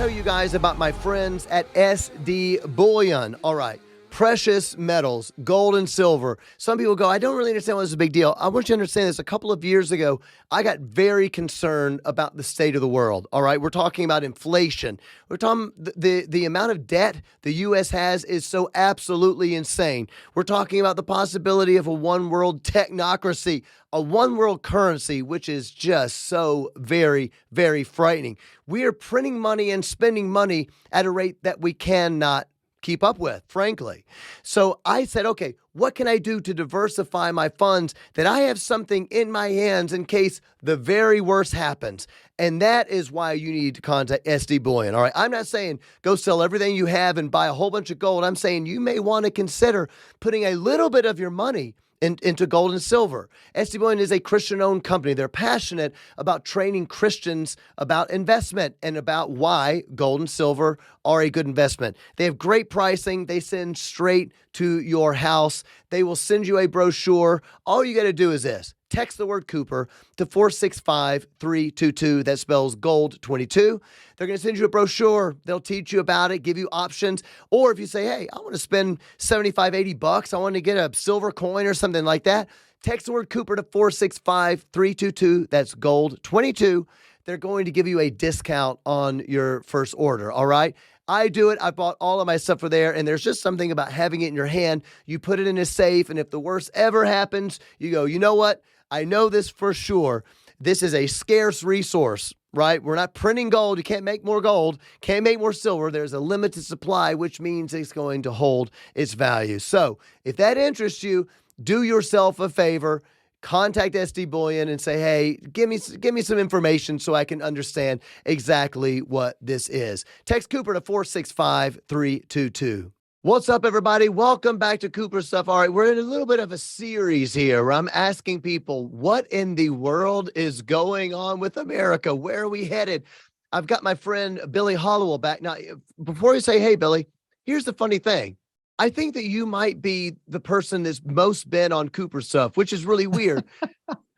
tell you guys about my friends at SD Bullion. All right. Precious metals, gold and silver. Some people go, I don't really understand why this is a big deal. I want you to understand this. A couple of years ago, I got very concerned about the state of the world. All right. We're talking about inflation. We're talking the amount of debt the U.S. has is so absolutely insane. We're talking about the possibility of a one world technocracy, a one world currency, which is just so very, very frightening. We are printing money and spending money at a rate that we cannot keep up with, frankly. So I said, okay, what can I do to diversify my funds that I have something in my hands in case the very worst happens? And that is why you need to contact SD Bullion. All right. I'm not saying go sell everything you have and buy a whole bunch of gold. I'm saying you may want to consider putting a little bit of your money into gold and silver. SD Bullion is a Christian-owned company. They're passionate about training Christians about investment and about why gold and silver are a good investment. They have great pricing. They send straight to your house. They will send you a brochure. All you got to do is this. Text the word Cooper to 465-322. That spells gold 22. They're going to send you a brochure. They'll teach you about it, give you options. Or if you say, hey, I want to spend $75-80. I want to get a silver coin or something like that. Text the word Cooper to 465-322. That's gold 22. They're going to give you a discount on your first order. All right. I do it. I bought all of my stuff for there, and there's just something about having it in your hand. You put it in a safe, and if the worst ever happens, you go, you know what? I know this for sure. This is a scarce resource, right? We're not printing gold. You can't make more gold, can't make more silver. There's a limited supply, which means it's going to hold its value. So if that interests you, do yourself a favor. Contact SD Bullion and say, hey, give me some information so I can understand exactly what this is. Text Cooper to 465-322. What's up, everybody? Welcome back to Cooper Stuff. All right, we're in a little bit of a series here where I'm asking people, what in the world is going on with America? Where are we headed? I've got my friend Billy Hallowell back. Now, before you say, hey, Billy, here's the funny thing. I think that you might be the person that's most been on Cooper Stuff, which is really weird.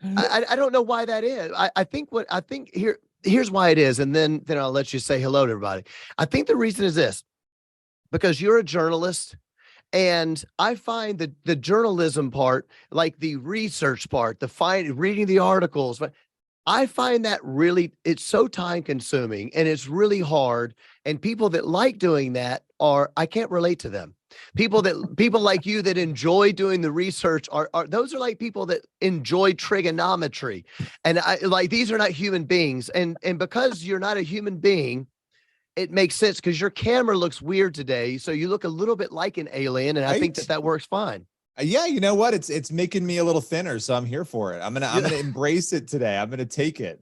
I don't know why that is. Here's why it is, and then I'll let you say hello to everybody. I think the reason is this. Because you're a journalist, and I find the journalism part, like the research part, reading the articles, but I find that it's so time consuming and it's really hard. And people that like doing that I can't relate to them. People like you that enjoy doing the research those are like people that enjoy trigonometry. And these are not human beings. And because you're not a human being, it makes sense because your camera looks weird today. So you look a little bit like an alien. And I think that works fine. Yeah. You know what? It's making me a little thinner. So I'm here for it. I'm going to embrace it today. I'm going to take it.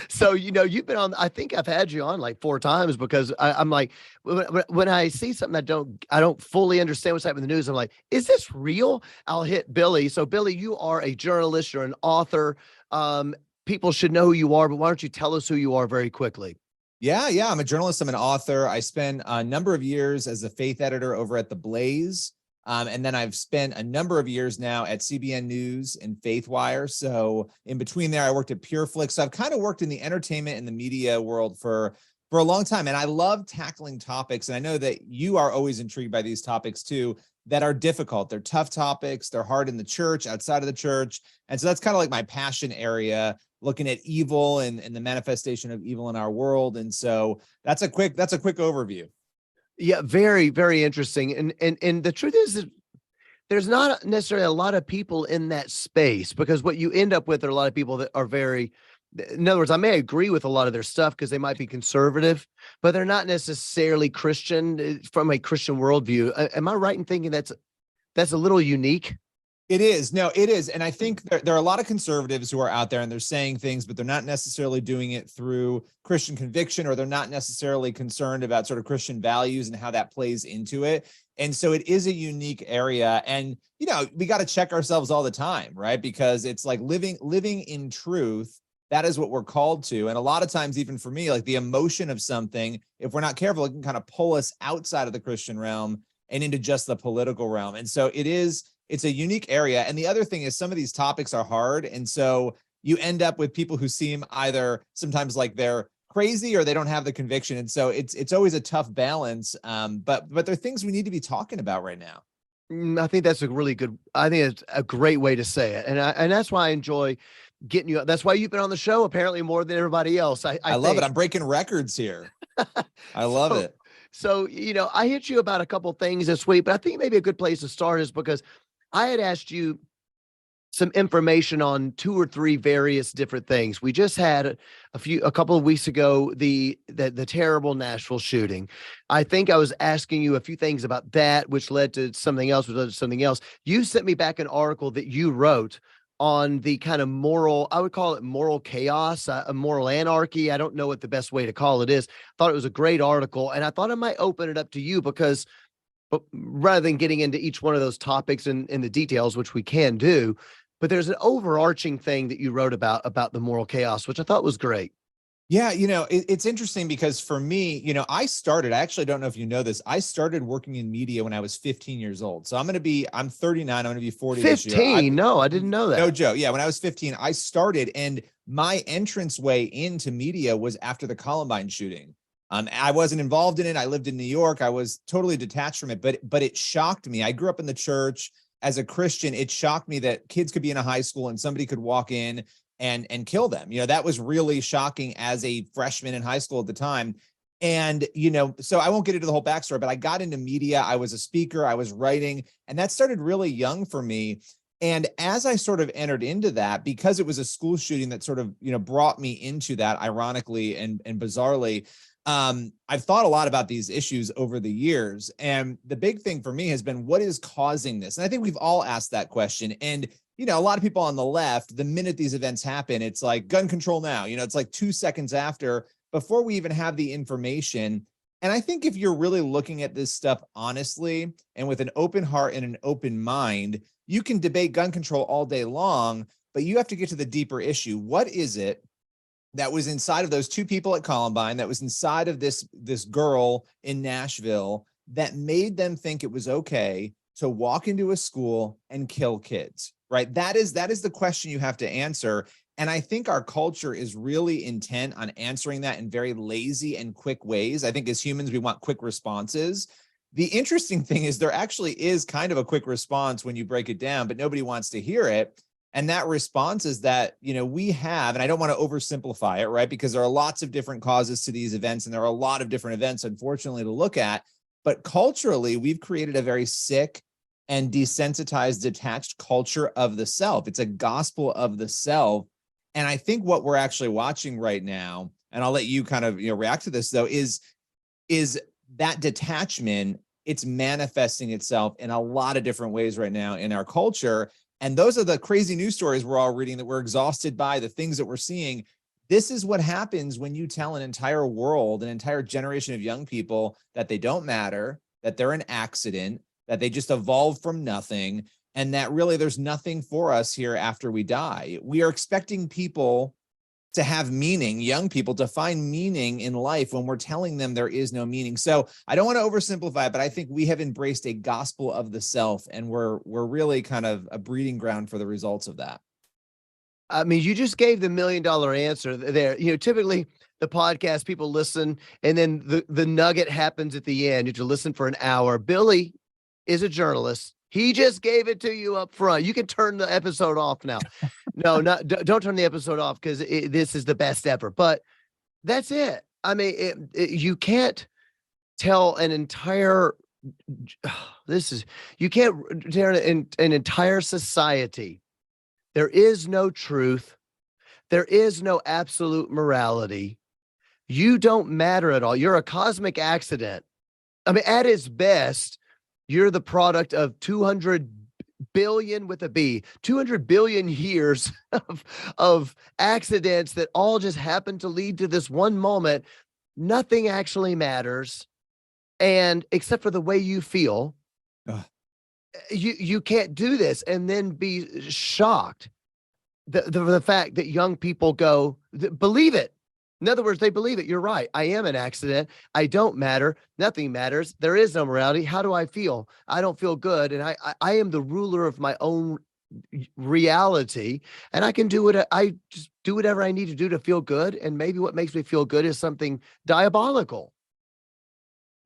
So, you've been on, I think I've had you on like 4 times because I'm like, when I see something I don't fully understand what's happening in the news, I'm like, is this real? I'll hit Billy. So Billy, you are a journalist, you're an author. People should know who you are, but why don't you tell us who you are very quickly? Yeah. I'm a journalist. I'm an author. I spent a number of years as a faith editor over at The Blaze. And then I've spent a number of years now at CBN News and FaithWire. So in between there, I worked at PureFlix. So I've kind of worked in the entertainment and the media world for a long time. And I love tackling topics. And I know that you are always intrigued by these topics too, that are difficult. They're tough topics. They're hard in the church, outside of the church. And so that's kind of like my passion area, looking at evil and the manifestation of evil in our world. And so that's a quick overview. Yeah, very, very interesting. And the truth is that there's not necessarily a lot of people in that space, because what you end up with are a lot of people that are very, in other words, I may agree with a lot of their stuff because they might be conservative, but they're not necessarily Christian from a Christian worldview. Am I right in thinking that's a little unique? It is. No, it is. And I think there are a lot of conservatives who are out there and they're saying things, but they're not necessarily doing it through Christian conviction, or they're not necessarily concerned about sort of Christian values and how that plays into it. And so it is a unique area. And, we got to check ourselves all the time, right? Because it's like living in truth. That is what we're called to. And a lot of times, even for me, like the emotion of something, if we're not careful, it can kind of pull us outside of the Christian realm and into just the political realm. And so it's a unique area. And the other thing is some of these topics are hard. And so you end up with people who seem either sometimes like they're crazy or they don't have the conviction. And so it's always a tough balance. But there are things we need to be talking about right now. I think that's a really good. I think it's a great way to say it, and that's why I enjoy getting you. That's why you've been on the show apparently more than everybody else. I love it. think. I'm breaking records here. I love So, it. so I hit you about a couple things this week, but I think maybe a good place to start is because I had asked you some information on two or three various different things. We just had a couple of weeks ago the terrible Nashville shooting. I think I was asking you a few things about that, which led to something else, which led to something else. You sent me back an article that you wrote on the kind of moral, I would call it moral chaos, a moral anarchy. I don't know what the best way to call it is. Thought it was a great article, and I thought I might open it up to you because, but rather than getting into each one of those topics and in the details, which we can do, but there's an overarching thing that you wrote about the moral chaos, which I thought was great. Yeah, it's interesting because for me, I actually don't know if you know this. I started working in media when I was 15 years old. So I'm 39, I'm going to be 40 this year. 15? No, I didn't know that. No joke. Yeah, when I was 15, I started, and my entrance way into media was after the Columbine shooting. I wasn't involved in it. I lived in New York. I was totally detached from it, but it shocked me. I grew up in the church as a Christian. It shocked me that kids could be in a high school and somebody could walk in and kill them. That was really shocking as a freshman in high school at the time. And, so I won't get into the whole backstory, but I got into media. I was a speaker, I was writing, and that started really young for me. And as I sort of entered into that, because it was a school shooting that sort of, brought me into that, ironically and bizarrely, I've thought a lot about these issues over the years. And the big thing for me has been, what is causing this? And I think we've all asked that question. And, a lot of people on the left, the minute these events happen, it's like gun control now, it's like 2 seconds after, before we even have the information. And I think if you're really looking at this stuff honestly and with an open heart and an open mind, you can debate gun control all day long, but you have to get to the deeper issue. What is it that was inside of those two people at Columbine, that was inside of this girl in Nashville, that made them think it was okay to walk into a school and kill kids, right? That is the question you have to answer. And I think our culture is really intent on answering that in very lazy and quick ways. I think as humans, we want quick responses. The interesting thing is there actually is kind of a quick response when you break it down, but nobody wants to hear it. And that response is that, we have, and I don't want to oversimplify it, right? Because there are lots of different causes to these events, and there are a lot of different events, unfortunately, to look at. But culturally, we've created a very sick and desensitized, detached culture of the self. It's a gospel of the self. And I think what we're actually watching right now, and I'll let you kind of react to this though, is that detachment. It's manifesting itself in a lot of different ways right now in our culture. And those are the crazy news stories we're all reading that we're exhausted by, the things that we're seeing. This is what happens when you tell an entire world, an entire generation of young people that they don't matter, that they're an accident, that they just evolved from nothing, and that really there's nothing for us here after we die. We are expecting people to have meaning, young people to find meaning in life when we're telling them there is no meaning. So I don't want to oversimplify it, but I think we have embraced a gospel of the self, and we're really kind of a breeding ground for the results of that. I mean, you just gave the $1 million answer there. Typically the podcast, people listen and then the nugget happens at the end. You have to listen for an hour. Billy is a journalist. He just gave it to you up front. You can turn the episode off now. No, don't turn the episode off because this is the best ever. But that's it. I mean, you can't tell an entire. You can't tell an entire society. There is no truth. There is no absolute morality. You don't matter at all. You're a cosmic accident. I mean, at its best, you're the product of 200 billion with a B, 200 billion years of accidents that all just happen to lead to this one moment. Nothing actually matters. And except for the way you feel, you can't do this and then be shocked. The fact that young people believe it. In other words, they believe it. You're right. I am an accident. I don't matter. Nothing matters. There is no morality. How do I feel? I don't feel good. And I am the ruler of my own reality, and I can do what I just do whatever I need to do to feel good. And maybe what makes me feel good is something diabolical.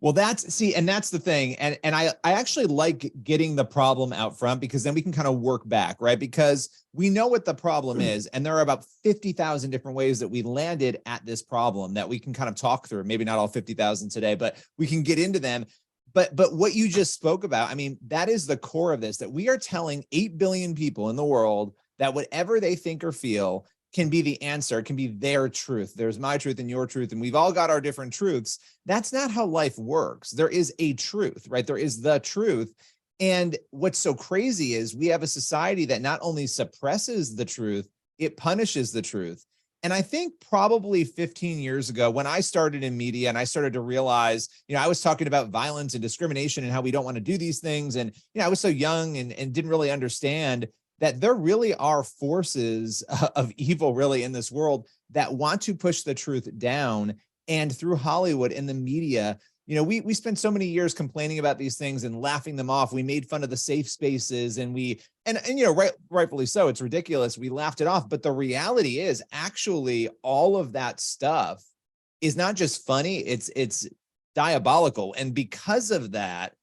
Well, and that's the thing. And I actually like getting the problem out front, because then we can kind of work back, right? Because we know what the problem is, and there are about 50,000 different ways that we landed at this problem that we can kind of talk through. Maybe not all 50,000 today, but we can get into them. But what you just spoke about, I mean, that is the core of this, that we are telling 8 billion people in the world that whatever they think or feel can be the answer, can be their truth. There's my truth and your truth, and we've all got our different truths. That's not how life works. There is a truth, right? There is the truth. And what's so crazy is we have a society that not only suppresses the truth, it punishes the truth. And I think probably 15 years ago, when I started in media and I started to realize, I was talking about violence and discrimination and how we don't want to do these things. And, I was so young and didn't really understand that there really are forces of evil really in this world that want to push the truth down. And through Hollywood and the media, we spent so many years complaining about these things and laughing them off. We made fun of the safe spaces, and rightfully so. It's ridiculous. We laughed it off. But the reality is, actually, all of that stuff is not just funny, it's diabolical. And because of that,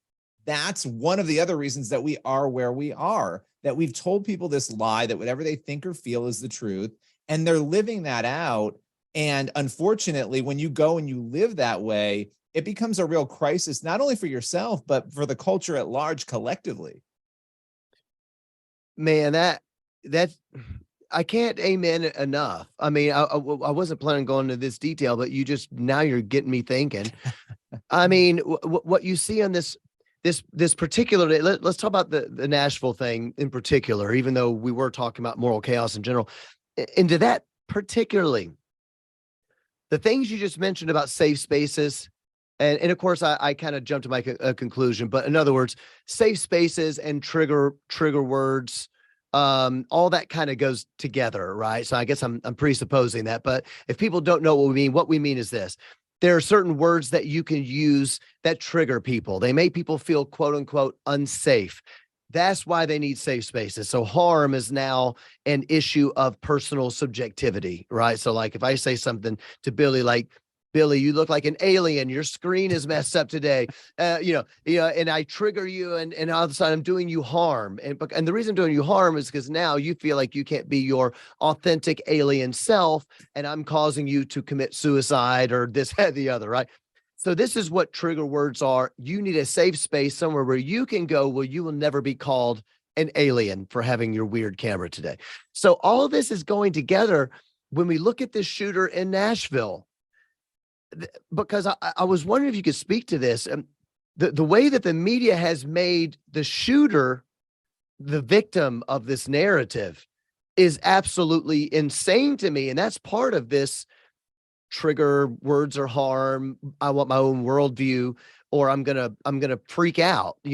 that's one of the other reasons that we are where we are, that we've told people this lie that whatever they think or feel is the truth, and they're living that out. And unfortunately, when you go and you live that way, it becomes a real crisis, not only for yourself, but for the culture at large collectively. Man, that I can't amen it enough. I mean, I wasn't planning on going into this detail, but now you're getting me thinking. I mean, what you see on this particular day, let's talk about the Nashville thing in particular, even though we were talking about moral chaos in general. Into that particularly, the things you just mentioned about safe spaces, and of course, I kind of jumped to my conclusion, but in other words, safe spaces and trigger words, all that kind of goes together, right? So I guess I'm presupposing that, but if people don't know what we mean is this: there are certain words that you can use that trigger people. They make people feel quote unquote unsafe. That's why they need safe spaces. So harm is now an issue of personal subjectivity, right? So like if I say something to Billy, like, Billy, you look like an alien. Your screen is messed up today. And I trigger you, and all of a sudden I'm doing you harm. And the reason I'm doing you harm is because now you feel like you can't be your authentic alien self, and I'm causing you to commit suicide or this, that, the other, right? So this is what trigger words are. You need a safe space somewhere where you can go where you will never be called an alien for having your weird camera today. So all of this is going together when we look at this shooter in Nashville. Because I was wondering if you could speak to this. The way that the media has made the shooter the victim of this narrative is absolutely insane to me. And that's part of this trigger words or harm. I want my own worldview, or I'm gonna freak out. Can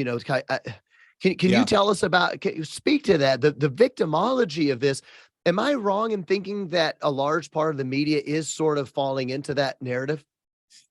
you tell us can you speak to that? The victimology of this. Am I wrong in thinking that a large part of the media is sort of falling into that narrative?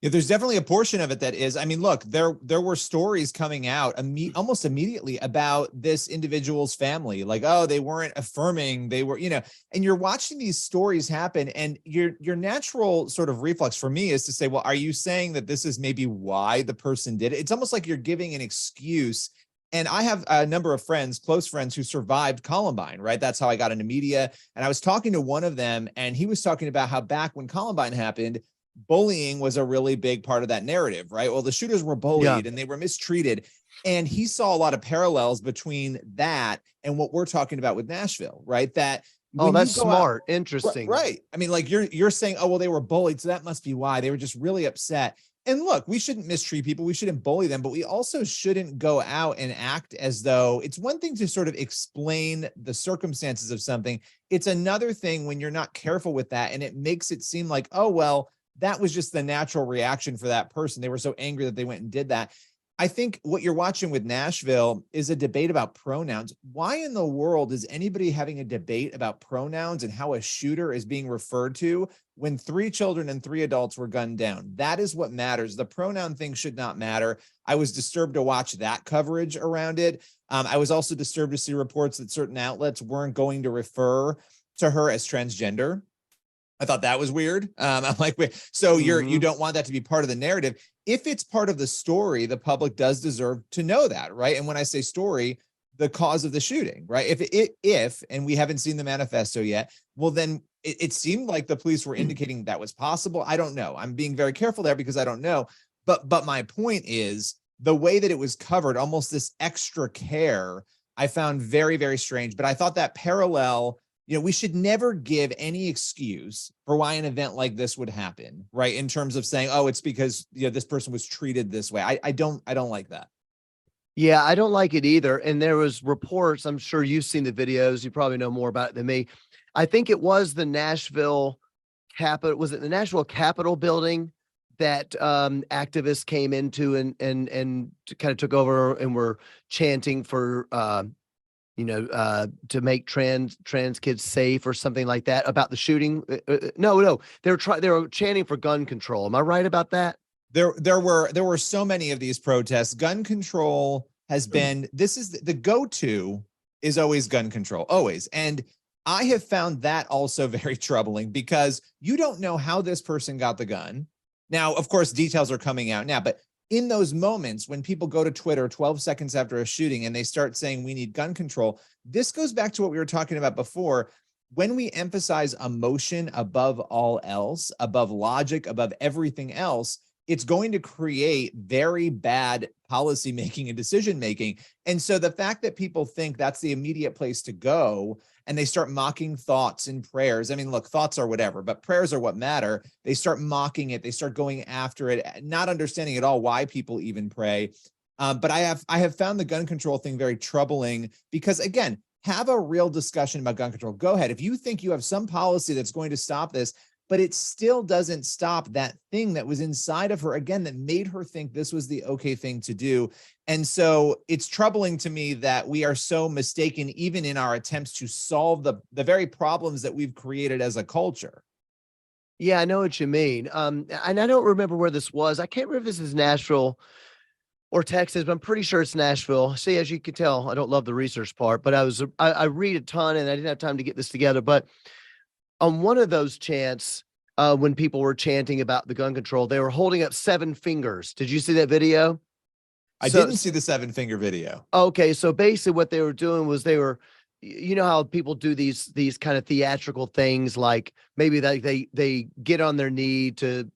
Yeah, there's definitely a portion of it that is. I mean, look, there were stories coming out almost immediately about this individual's family, like, oh, they weren't affirming, they were, and you're watching these stories happen, and your natural sort of reflex for me is to say, well, are you saying that this is maybe why the person did it? It's almost like you're giving an excuse. And I have a number of friends, close friends, who survived Columbine, right? That's how I got into media. And I was talking to one of them, and he was talking about how back when Columbine happened, bullying was a really big part of that narrative, right? Well, the shooters were bullied and they were mistreated. And he saw a lot of parallels between that and what we're talking about with Nashville, right? That that's smart. Interesting. Right. I mean, like you're saying, oh, well, they were bullied, so that must be why. They were just really upset. And look, we shouldn't mistreat people. We shouldn't bully them, but we also shouldn't go out and act as though it's one thing to sort of explain the circumstances of something. It's another thing when you're not careful with that, and it makes it seem like, oh, well, that was just the natural reaction for that person. They were so angry that they went and did that. I think what you're watching with Nashville is a debate about pronouns. Why in the world is anybody having a debate about pronouns and how a shooter is being referred to when 3 children and 3 adults were gunned down? That is what matters. The pronoun thing should not matter. I was disturbed to watch that coverage around it. I was also disturbed to see reports that certain outlets weren't going to refer to her as transgender. I thought that was weird. I'm like, wait, so you don't want that to be part of the narrative. If it's part of the story, the public does deserve to know that, right? And when I say story, the cause of the shooting, right? If and we haven't seen the manifesto yet, well, then it seemed like the police were indicating that was possible. I don't know. I'm being very careful there because I don't know. But my point is the way that it was covered, almost this extra care, I found very, very strange. But I thought that parallel, we should never give any excuse for why an event like this would happen, right? In terms of saying, oh, it's because this person was treated this way. I don't like that. Yeah, I don't like it either. And there was reports, I'm sure you've seen the videos, you probably know more about it than me. I think it was the Nashville Capitol, was it the Nashville Capitol building that activists came into and kind of took over and were chanting for to make trans kids safe or something like that about the shooting. No, they were chanting for gun control. Am I right about that? There were so many of these protests. Gun control has been, this is the go-to is always gun control, always. And I have found that also very troubling because you don't know how this person got the gun. Now, of course, details are coming out now, but in those moments when people go to Twitter 12 seconds after a shooting and they start saying we need gun control, this goes back to what we were talking about before. When we emphasize emotion above all else, above logic, above everything else, it's going to create very bad policy making and decision making. And so the fact that people think that's the immediate place to go and they start mocking thoughts and prayers. I mean, look, thoughts are whatever, but prayers are what matter. They start mocking it. They start going after it, not understanding at all why people even pray. But I have found the gun control thing very troubling because, again, have a real discussion about gun control. Go ahead. If you think you have some policy that's going to stop this, but it still doesn't stop that thing that was inside of her, again, that made her think this was the okay thing to do. And so it's troubling to me that we are so mistaken, even in our attempts to solve the very problems that we've created as a culture. Yeah, I know what you mean. And I don't remember where this was. I can't remember if this is Nashville or Texas, but I'm pretty sure it's Nashville. See, as you can tell, I don't love the research part, but I read a ton and I didn't have time to get this together. But on one of those chants, when people were chanting about the gun control, they were holding up 7 fingers. Did you see that video? I didn't see the 7-finger video. Okay, so basically what they were doing was you know how people do these kind of theatrical things, like maybe they get on their knee to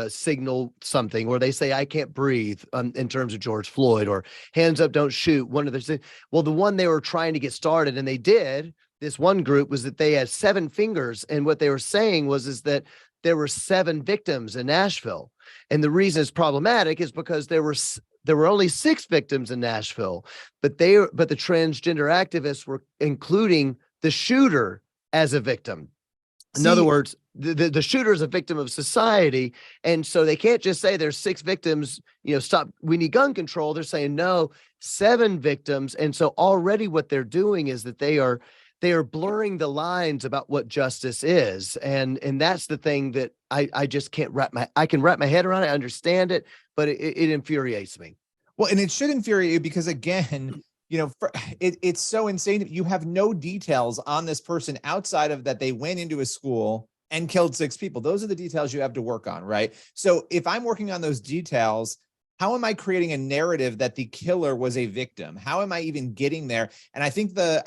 signal something, or they say I can't breathe, in terms of George Floyd, or hands up, don't shoot. One of the well, the one they were trying to get started, and they did. This one group was that they had 7 fingers, and what they were saying is that there were 7 victims in Nashville, and the reason it's problematic is because there were only 6 victims in Nashville, but the transgender activists were including the shooter as a victim. In other words, the shooter is a victim of society. And so they can't just say there's 6 victims, stop, we need gun control. They're saying no, 7 victims. And so already what they're doing is that they are blurring the lines about what justice is. And that's the thing that I just can't I can wrap my head around it. I understand it, but it infuriates me. Well, and it should infuriate you because, again, it's so insane. You have no details on this person outside of that they went into a school and killed 6 people. Those are the details you have to work on, right? So if I'm working on those details, how am I creating a narrative that the killer was a victim? How am I even getting there? And I think that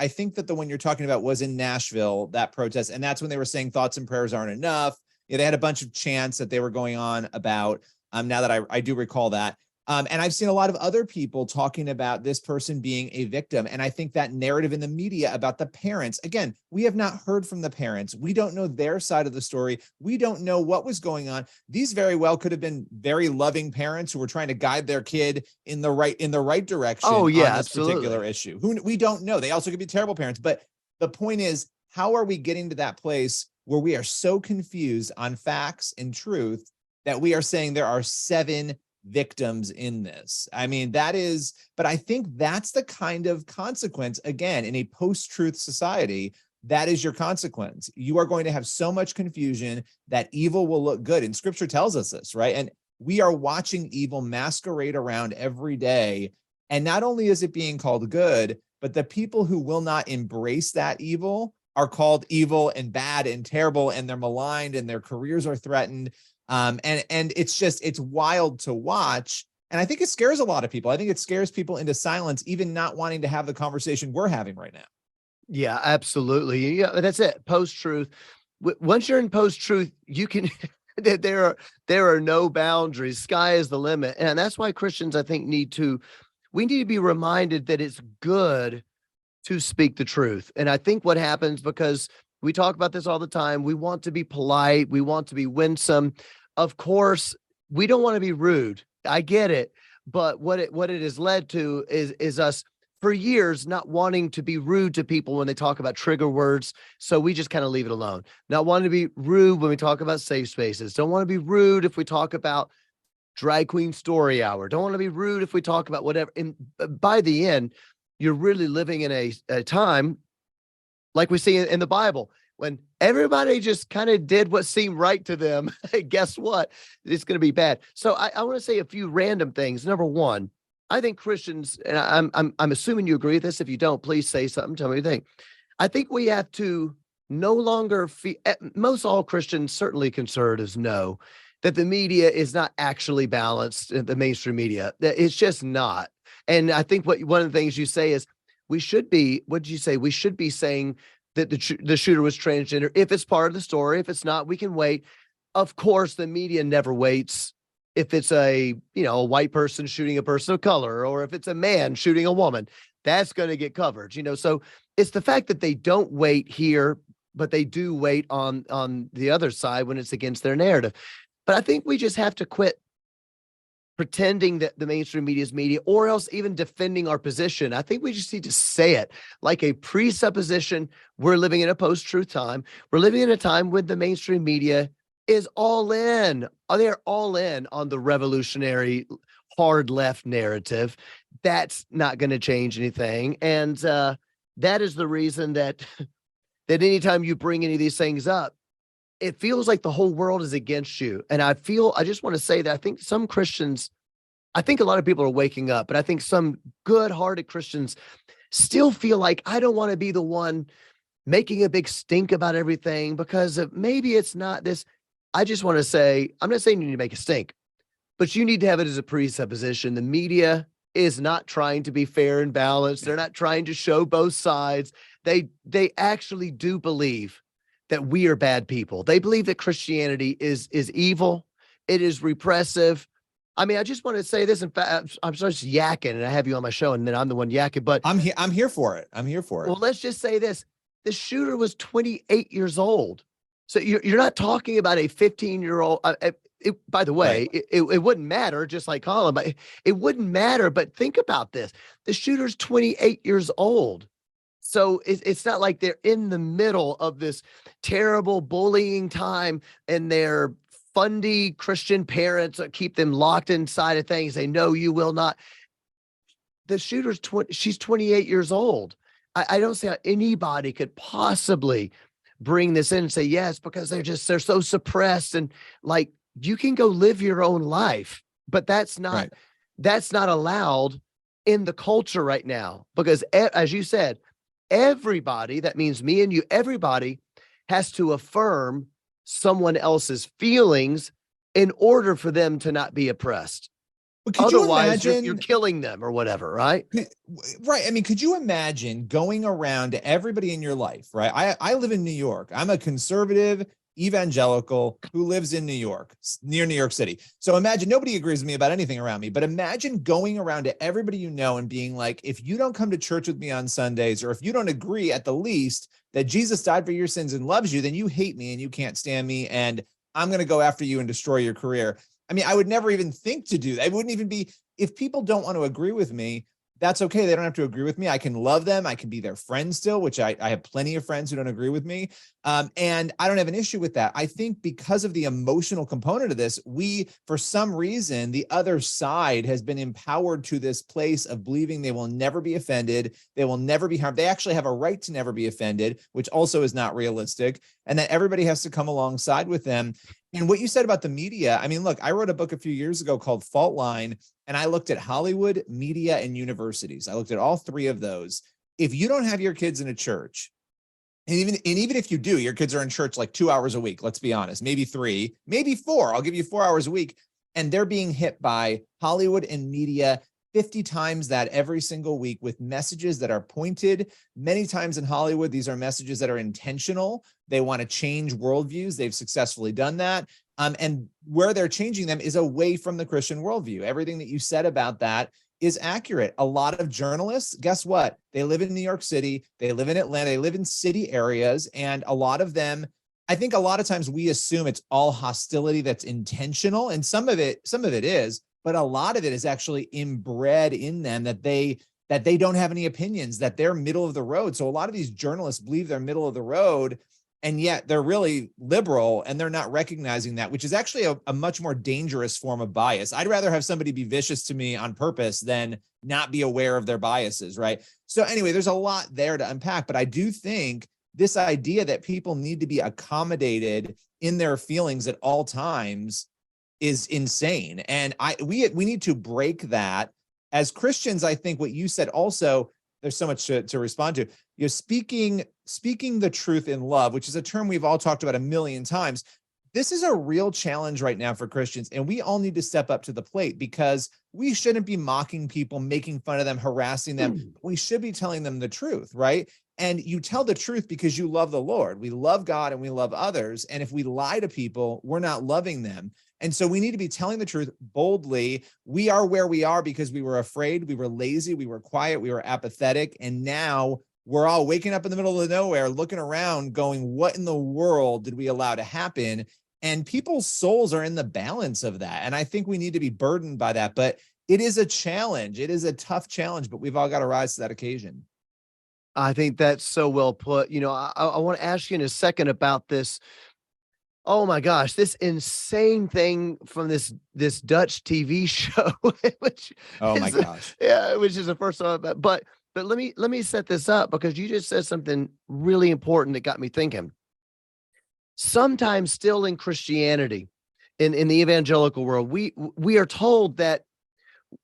the one you're talking about was in Nashville, that protest, and that's when they were saying thoughts and prayers aren't enough. They had a bunch of chants that they were going on about. Now that I do recall that. And I've seen a lot of other people talking about this person being a victim. And I think that narrative in the media about the parents, again, we have not heard from the parents. We don't know their side of the story. We don't know what was going on. These very well could have been very loving parents who were trying to guide their kid in the right direction. Oh, yeah, on this absolutely. particular issue. We don't know. They also could be terrible parents. But the point is, how are we getting to that place where we are so confused on facts and truth that we are saying there are 7 victims in this. I mean, but I think that's the kind of consequence, again, in a post-truth society. That is your consequence. You are going to have so much confusion that evil will look good. And scripture tells us this, right? And we are watching evil masquerade around every day. And not only is it being called good, but the people who will not embrace that evil are called evil and bad and terrible, and they're maligned and their careers are threatened. And it's wild to watch. And I think it scares a lot of people. I think it scares people into silence, even not wanting to have the conversation we're having right now. Yeah, absolutely. Yeah, that's it. Post-truth. Once you're in post-truth, you can there are no boundaries. Sky is the limit. And that's why Christians, I think, we need to be reminded that it's good to speak the truth. And I think what happens, because we talk about this all the time, we want to be polite, we want to be winsome. Of course, we don't want to be rude. I get it. But what it has led to is us for years not wanting to be rude to people when they talk about trigger words. So we just kind of leave it alone. Not wanting to be rude when we talk about safe spaces. Don't want to be rude if we talk about drag queen story hour. Don't want to be rude if we talk about whatever. And by the end, you're really living in a time like we see in the Bible, when everybody just kind of did what seemed right to them. Guess what? It's going to be bad. So I want to say a few random things. Number one, I think Christians, and I'm assuming you agree with this. If you don't, please say something. Tell me what you think. I think we have to no longer most all Christians, certainly conservatives, know that the media is not actually balanced. The mainstream media, it's just not. And I think one of the things you say is we should be. What did you say? We should be saying that the shooter was transgender. If it's part of the story, if it's not, we can wait. Of course, the media never waits. If it's a white person shooting a person of color, or if it's a man shooting a woman, that's going to get coverage. So it's the fact that they don't wait here, but they do wait on the other side when it's against their narrative. But I think we just have to quit pretending that the mainstream media is media, or else even defending our position. I think we just need to say it like a presupposition. We're living in a post-truth time. We're living in a time when the mainstream media is all in. They're all in on the revolutionary hard left narrative. That's not going to change anything. And that is the reason that anytime you bring any of these things up, it feels like the whole world is against you. And I just want to say that I think some Christians, I think a lot of people are waking up, but I think some good-hearted Christians still feel like, I don't want to be the one making a big stink about everything because maybe it's not this. I just want to say, I'm not saying you need to make a stink, but you need to have it as a presupposition. The media is not trying to be fair and balanced. They're not trying to show both sides. They actually do believe that we are bad people. They believe that Christianity is evil. It is repressive. I mean, I just want to say this. In fact, I'm just yakking, and I have you on my show, and then I'm the one yakking. But I'm here for it. I'm here for it. Well, let's just say this: the shooter was 28 years old. So you're not talking about a 15-year-old. By the way, right. it wouldn't matter, just like Colin, but it wouldn't matter. But think about this: the shooter's 28 years old. So it's not like they're in the middle of this terrible bullying time, and their fundy Christian parents keep them locked inside of things. They know you will not. The shooter's she's 28 years old. I don't see how anybody could possibly bring this in and say yes, because they're so suppressed, and like, you can go live your own life, but that's not allowed in the culture right now, because as you said, everybody, that means me and you, everybody has to affirm someone else's feelings in order for them to not be oppressed. Otherwise, you're killing them or whatever, right? Right. I mean, could you imagine going around to everybody in your life, right? I live in New York. I'm a conservative evangelical who lives in New York, near New York City. So imagine, nobody agrees with me about anything around me, but imagine going around to everybody you know and being like, if you don't come to church with me on Sundays, or if you don't agree at the least that Jesus died for your sins and loves you, then you hate me and you can't stand me, and I'm going to go after you and destroy your career. I mean, I would never even think to do that. It wouldn't even be, if people don't want to agree with me, that's okay. They don't have to agree with me. I can love them. I can be their friend still, which I have plenty of friends who don't agree with me. And I don't have an issue with that. I think because of the emotional component of this, for some reason, the other side has been empowered to this place of believing they will never be offended. They will never be harmed. They actually have a right to never be offended, which also is not realistic. And that everybody has to come alongside with them. And what you said about the media, I mean, look, I wrote a book a few years ago called Fault Line, and I looked at Hollywood, media, and universities. I looked at all three of those. If you don't have your kids in a church, and even if you do, your kids are in church like 2 hours a week, let's be honest, maybe 3, maybe 4, I'll give you 4 hours a week, and they're being hit by Hollywood and media 50 times that every single week with messages that are pointed. Many times in Hollywood, these are messages that are intentional. They want to change worldviews. They've successfully done that. And where they're changing them is away from the Christian worldview. Everything that you said about that is accurate. A lot of journalists, guess what? They live in New York City. They live in Atlanta. They live in city areas. And a lot of them, I think a lot of times we assume it's all hostility that's intentional. And some of it is, but a lot of it is actually inbred in them that they don't have any opinions, that they're middle of the road. So a lot of these journalists believe they're middle of the road, and yet they're really liberal, and they're not recognizing that, which is actually a much more dangerous form of bias. I'd rather have somebody be vicious to me on purpose than not be aware of their biases, right? So anyway, there's a lot there to unpack, but I do think this idea that people need to be accommodated in their feelings at all times is insane. And we need to break that. As Christians, I think what you said also, there's so much to respond to. You're speaking the truth in love, which is a term we've all talked about a million times. This is a real challenge right now for Christians, and we all need to step up to the plate, because we shouldn't be mocking people, making fun of them, harassing them. We should be telling them the truth, right? And you tell the truth because you love the Lord. We love God and we love others. And if we lie to people, we're not loving them. And so we need to be telling the truth boldly. We are where we are because we were afraid, we were lazy, we were quiet, we were apathetic. And now we're all waking up in the middle of nowhere, looking around going, what in the world did we allow to happen? And people's souls are in the balance of that. And I think we need to be burdened by that. But it is a challenge. It is a tough challenge, but we've all got to rise to that occasion. I think that's so well put. I want to ask you in a second about this. Oh my gosh, this insane thing from this Dutch TV show, which Oh my is gosh. which is the first time. But let me set this up, because you just said something really important that got me thinking. Sometimes still in Christianity, in the evangelical world, we are told that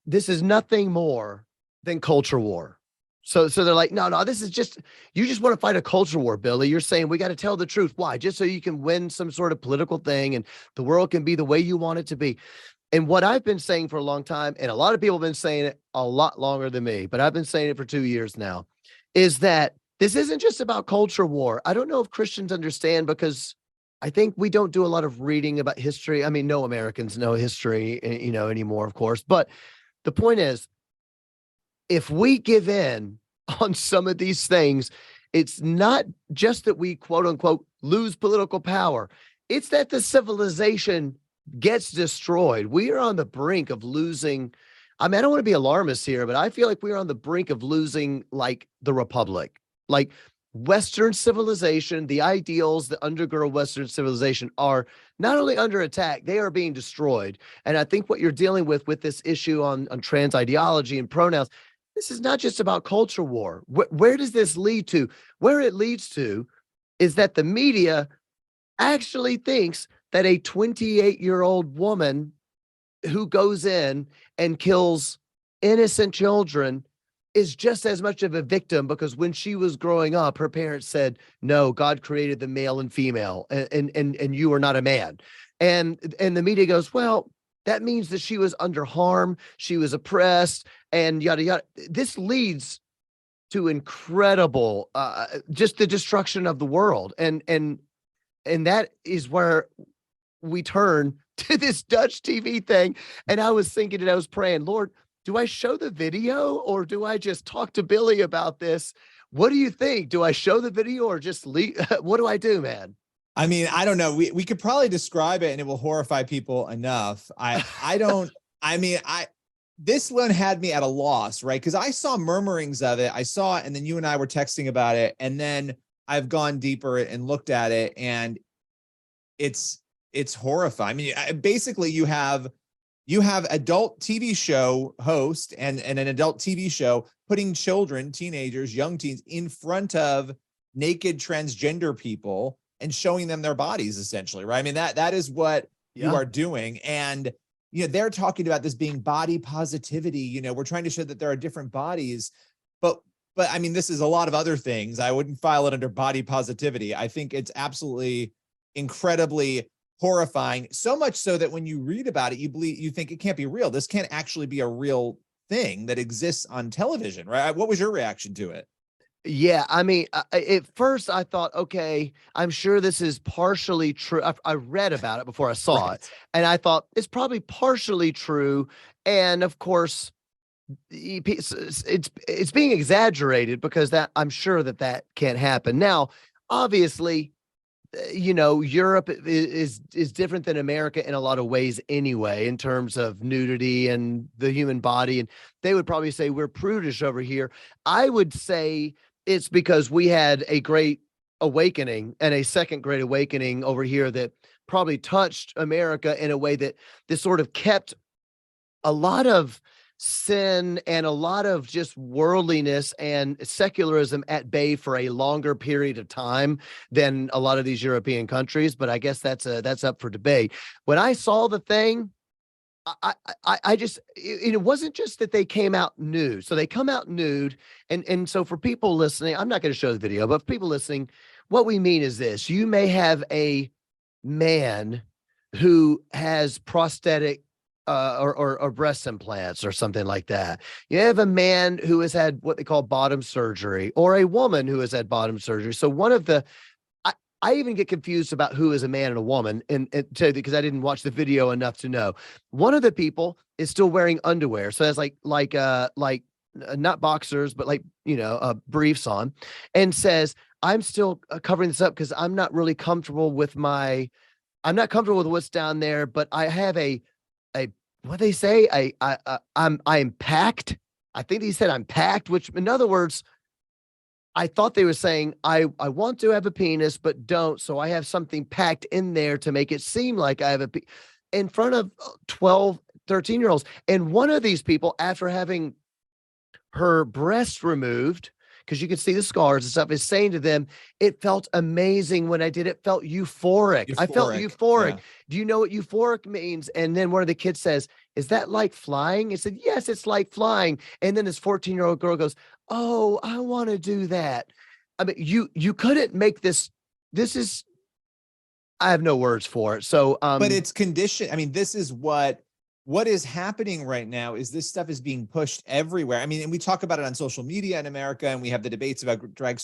this is nothing more than culture war. So they're like, no, this is just, you just want to fight a culture war, Billy. You're saying we got to tell the truth. Why? Just so you can win some sort of political thing and the world can be the way you want it to be. And what I've been saying for a long time, and a lot of people have been saying it a lot longer than me, but I've been saying it for 2 years now, is that this isn't just about culture war. I don't know if Christians understand, because I think we don't do a lot of reading about history. I mean, no Americans know history, anymore, of course. But the point is, if we give in on some of these things, it's not just that we quote unquote lose political power. It's that the civilization gets destroyed. We are on the brink of losing. I mean, I don't want to be alarmist here, but I feel like we're on the brink of losing, like, the Republic, like Western civilization. The ideals that undergird Western civilization are not only under attack, they are being destroyed. And I think what you're dealing with this issue on trans ideology and pronouns, this is not just about culture war. Where does this lead to? Where it leads to is that the media actually thinks that a 28-year-old woman who goes in and kills innocent children is just as much of a victim, because when she was growing up, her parents said, no, God created the male and female, and you are not a man. And the media goes, well, that means that she was under harm, she was oppressed, and yada, yada. This leads to incredible, just the destruction of the world. And that is where we turn to this Dutch TV thing. And I was thinking, and I was praying, Lord, do I show the video or do I just talk to Billy about this? What do you think? Do I show the video or just leave? What do I do, man? I mean, I don't know. We could probably describe it and it will horrify people enough. I don't, I mean, this one had me at a loss, right? Because I saw murmurings of it. I saw it, and then you and I were texting about it, and then I've gone deeper and looked at it, and it's horrifying. I mean, basically, you have adult TV show host and an adult TV show putting children, teenagers, young teens in front of naked transgender people and showing them their bodies, essentially, right? I mean, that is what you are doing. And they're talking about this being body positivity. We're trying to show that there are different bodies, but I mean, this is a lot of other things. I wouldn't file it under body positivity. I think it's absolutely incredibly horrifying, so much so that when you read about it, you think it can't be real. This can't actually be a real thing that exists on television, right? What was your reaction to it? Yeah, I mean, at first I thought, okay, I'm sure this is partially true. I read about it before I saw it, Right. and I thought it's probably partially true. And of course, it's being exaggerated because that I'm sure that can't happen. Now, obviously, Europe is different than America in a lot of ways anyway, in terms of nudity and the human body. And they would probably say we're prudish over here. I would say it's because we had a great awakening and a second great awakening over here that probably touched America in a way that this sort of kept a lot of sin and a lot of just worldliness and secularism at bay for a longer period of time than a lot of these European countries. But I guess that's up for debate. When I saw the thing, I just it wasn't just that they came out nude. So they come out nude, and so for people listening, I'm not going to show the video, but for people listening, what we mean is this: you may have a man who has prosthetic or breast implants or something like that. You have a man who has had what they call bottom surgery, or a woman who has had bottom surgery. So one of the I even get confused about who is a man and a woman, and because I didn't watch the video enough to know. One of the people is still wearing underwear, so that's not boxers, but briefs on, and says, "I'm still covering this up because I'm not really comfortable with I'm not comfortable with what's down there, but I have a what they say I'm packed." I think he said I'm packed, which in other words, I thought they were saying I want to have a penis but don't, so I have something packed in there to make it seem like I have in front of 12, 13-year-olds. And one of these people, after having her breast removed, because you can see the scars and stuff, is saying to them, "It felt amazing when I did it. Felt euphoric. I felt euphoric." Yeah. Do you know what euphoric means? And then one of the kids says, "Is that like flying?" It said, "Yes, it's like flying." And then this 14-year-old girl goes, "Oh, I want to do that." I mean, you couldn't make this. This is I have no words for it. So But it's conditioned. I mean, this is what is happening right now is this stuff is being pushed everywhere. I mean, and we talk about it on social media in America, and we have the debates about drag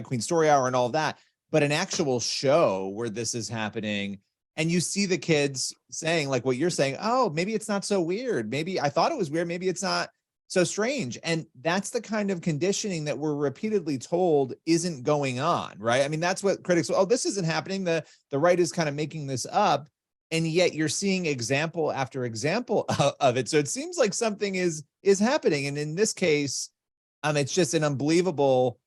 queen story hour and all of that, but an actual show where this is happening, and you see the kids saying like what you're saying, "Oh, maybe it's not so weird. Maybe I thought it was weird. Maybe it's not so strange." And that's the kind of conditioning that we're repeatedly told isn't going on, right? I mean, that's what critics, "Oh, this isn't happening. The right is kind of making this up." And yet you're seeing example after example of it. So it seems like something is happening. And in this case, it's just it's unbelievable.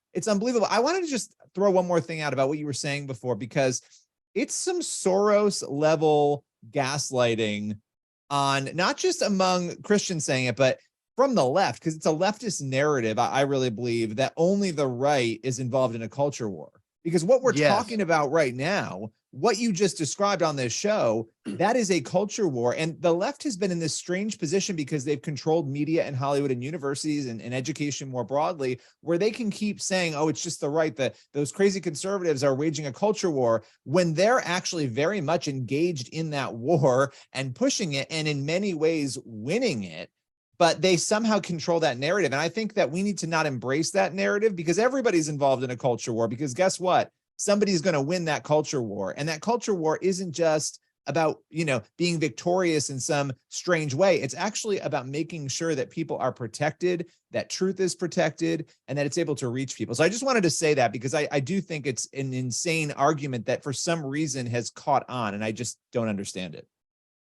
I wanted to just throw one more thing out about what you were saying before, because it's some Soros level gaslighting on not just among Christians saying it, but from the left, because it's a leftist narrative. I really believe that only the right is involved in a culture war, because what we're yes. talking about right now, what you just described on this show, that is a culture war. And the left has been in this strange position because they've controlled media and Hollywood and universities and education more broadly, where they can keep saying, "Oh, it's just the right, that those crazy conservatives are waging a culture war," when they're actually very much engaged in that war and pushing it, and in many ways winning it. But they somehow control that narrative. And I think that we need to not embrace that narrative, because everybody's involved in a culture war, because guess what? Somebody's going to win that culture war. And that culture war isn't just about, being victorious in some strange way. It's actually about making sure that people are protected, that truth is protected, and that it's able to reach people. So I just wanted to say that, because I do think it's an insane argument that for some reason has caught on, and I just don't understand it.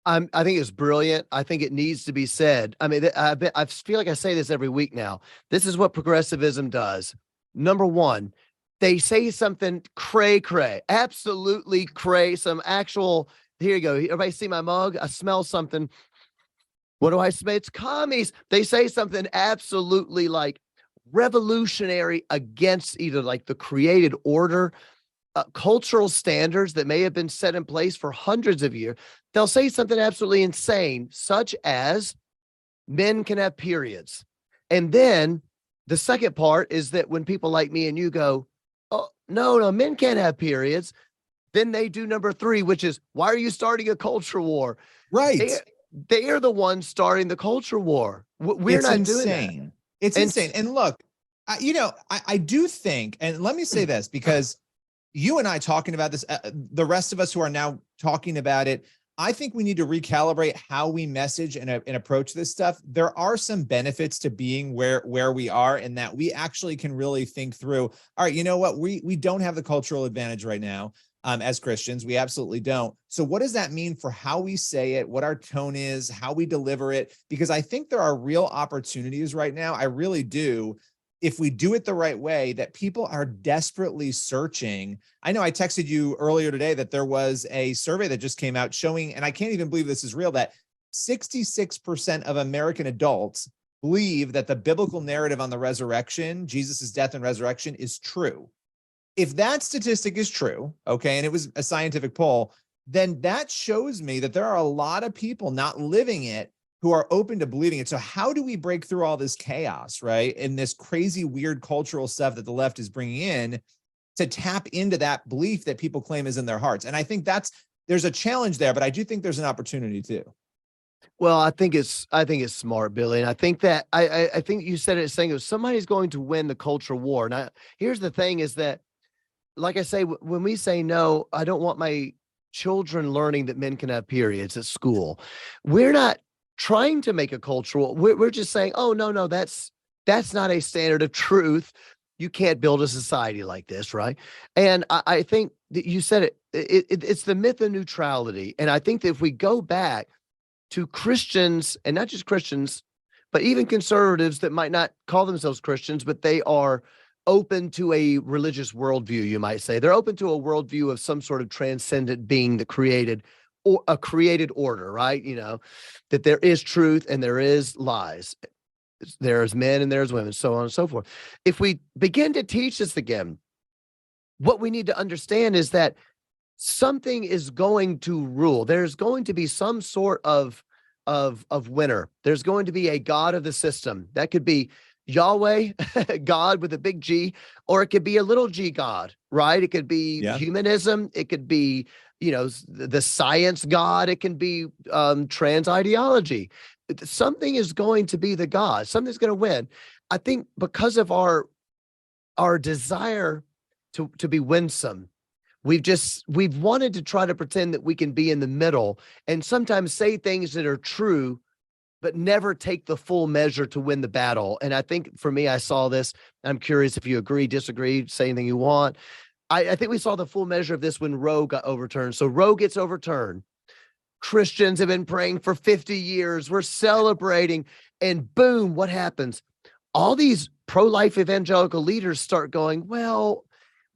I think it's brilliant. I think it needs to be said. I mean, I feel like I say this every week now. This is what progressivism does. Number one, they say something cray cray, absolutely cray. Some actual. Here you go. Everybody see my mug? I smell something. What do I smell? It's commies. They say something absolutely like revolutionary against either like the created order, cultural standards that may have been set in place for hundreds of years. They'll say something absolutely insane, such as men can have periods. And then the second part is that when people like me and you go, oh, no, men can't have periods. Then they do number three, which is, why are you starting a culture war? They, Right. they are the ones starting the culture war. We're It's not doing that. insane. It's And insane. And look, I do think, and let me say this, because you and I talking about this, the rest of us who are now talking about it, I think we need to recalibrate how we message and approach this stuff. There are some benefits to being where we are, in that we actually can really think through, all right, you know what? We don't have the cultural advantage right now. As Christians, we absolutely don't. So what does that mean for how we say it, what our tone is, how we deliver it? Because I think there are real opportunities right now. I really do. If we do it the right way, that people are desperately searching. I know I texted you earlier today that there was a survey that just came out showing, and I can't even believe this is real, that 66% of American adults believe that the biblical narrative on the resurrection, Jesus's death and resurrection, is true. If that statistic is true, okay, and it was a scientific poll, then that shows me that there are a lot of people not living it who are open to believing it. So how do we break through all this chaos, right? And this crazy, weird cultural stuff that the left is bringing in to tap into that belief that people claim is in their hearts? And I think there's a challenge there, but I do think there's an opportunity too. well, I think it's smart, Billy, and I think that I think you said it saying, somebody's going to win the culture war. Now, here's the thing: is that, like I say, when we say no, I don't want my children learning that men can have periods at school. We're not trying to make a cultural. We're just saying, oh no, that's not a standard of truth. You can't build a society like this, right? And I think that you said it's the myth of neutrality, and I think that if we go back to Christians, and not just Christians, but even conservatives that might not call themselves Christians, but they are open to a religious worldview, you might say. They're open to a worldview of some sort of transcendent being that created, or a created order, right? That there is truth and there is lies. There's men and there's women, so on and so forth. If we begin to teach this again, what we need to understand is that something is going to rule. There's going to be some sort of winner. There's going to be a God of the system. That could be Yahweh, God with a big G, or it could be a little G God, right? It could be humanism. It could be, the science God. It can be trans ideology. Something is going to be the God. Something's going to win. I think because of our desire to be winsome, we've wanted to try to pretend that we can be in the middle and sometimes say things that are true, but never take the full measure to win the battle. And I think for me, I saw this. I'm curious if you agree, disagree, say anything you want. I think we saw the full measure of this when Roe got overturned. So Roe gets overturned. Christians have been praying for 50 years. We're celebrating. And boom, what happens? All these pro-life evangelical leaders start going, well,